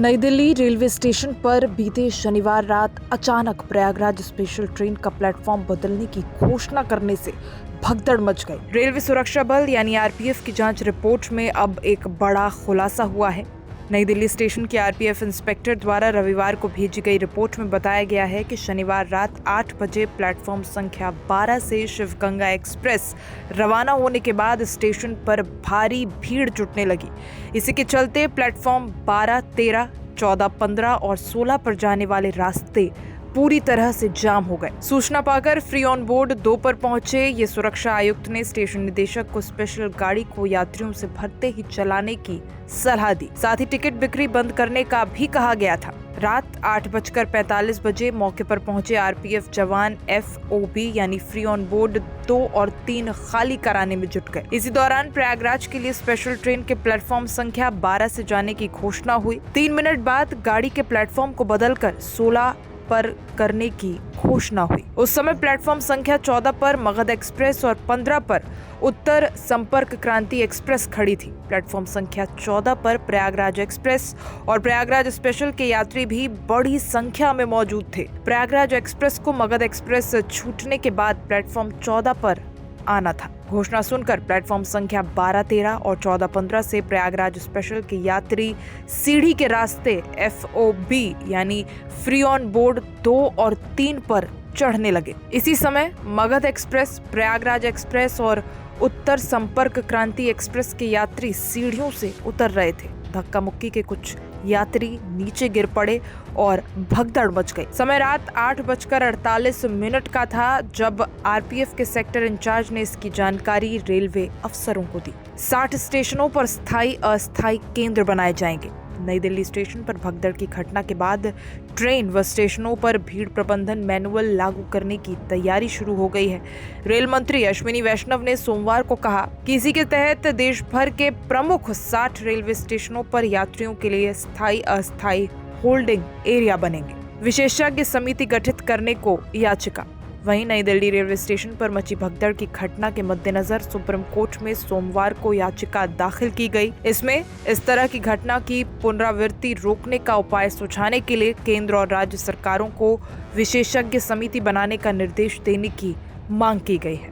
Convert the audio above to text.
नई Delhi railway station पर बीते शनिवार रात अचानक प्रयागराज स्पेशल ट्रेन का प्लेटफॉर्म बदलने की घोषणा करने से भगदड़ मच गई। रेलवे सुरक्षा बल यानी आरपीएफ की जांच रिपोर्ट में अब एक बड़ा खुलासा हुआ है। नई दिल्ली स्टेशन के आरपीएफ इंस्पेक्टर द्वारा रविवार को भेजी गई रिपोर्ट में बताया गया है कि शनिवार रात 8 बजे प्लेटफॉर्म संख्या 12 से शिवगंगा एक्सप्रेस रवाना होने के बाद स्टेशन पर भारी भीड़ जुटने लगी। इसी के चलते प्लेटफॉर्म 12, 13, 14, 15 और 16 पर जाने वाले रास्ते पूरी तरह से जाम हो गए। सूचना पाकर फ्री ऑन बोर्ड 2 पर पहुंचे ये सुरक्षा आयुक्त ने स्टेशन निदेशक को स्पेशल गाड़ी को यात्रियों से भरते ही चलाने की सलाह दी। साथ ही टिकट बिक्री बंद करने का भी कहा गया था। रात 8:45 बजे मौके पर पहुंचे आरपीएफ जवान FOB यानी फ्री ऑन बोर्ड 2 और 3 खाली कराने में जुट गए। इसी दौरान प्रयागराज के लिए स्पेशल ट्रेन के प्लेटफॉर्म संख्या 12 से जाने की घोषणा हुई। 3 मिनट बाद गाड़ी के प्लेटफॉर्म को बदलकर 16 पर करने की घोषणा हुई। उस समय प्लेटफॉर्म संख्या 14 पर मगध एक्सप्रेस और 15 पर उत्तर संपर्क क्रांति एक्सप्रेस खड़ी थी। प्लेटफॉर्म संख्या 14 पर प्रयागराज एक्सप्रेस और प्रयागराज स्पेशल के यात्री भी बड़ी संख्या में मौजूद थे। प्रयागराज एक्सप्रेस को मगध एक्सप्रेस छूटने के बाद प्लेटफॉर्म 14 पर आना था। घोषणा सुनकर प्लेटफॉर्म संख्या 12, 13 और 14, 15 से प्रयागराज स्पेशल के यात्री सीढ़ी के रास्ते FOB यानी फ्री ऑन बोर्ड 2 और 3 पर चढ़ने लगे। इसी समय मगध एक्सप्रेस, प्रयागराज एक्सप्रेस और उत्तर संपर्क क्रांति एक्सप्रेस के यात्री सीढ़ियों से उतर रहे थे। धक्का मुक्की के कुछ यात्री नीचे गिर पड़े और भगदड़ मच गई। समय रात 8:48 का था जब आरपीएफ के सेक्टर इंचार्ज ने इसकी जानकारी रेलवे अफसरों को दी। 60 स्टेशनों पर स्थायी अस्थायी केंद्र बनाए जाएंगे। नई दिल्ली स्टेशन पर भगदड़ की घटना के बाद ट्रेन व स्टेशनों पर भीड़ प्रबंधन मैनुअल लागू करने की तैयारी शुरू हो गई है। रेल मंत्री अश्विनी वैष्णव ने सोमवार को कहा कि इसी के तहत देश भर के प्रमुख 60 रेलवे स्टेशनों पर यात्रियों के लिए स्थायी अस्थायी होल्डिंग एरिया बनेंगे। विशेषज्ञ समिति गठित करने को याचिका। वहीं नई दिल्ली रेलवे स्टेशन पर मची भगदड़ की घटना के मद्देनजर सुप्रीम कोर्ट में सोमवार को याचिका दाखिल की गई। इसमें इस तरह की घटना की पुनरावृत्ति रोकने का उपाय सुझाने के लिए केंद्र और राज्य सरकारों को विशेषज्ञ समिति बनाने का निर्देश देने की मांग की गई है।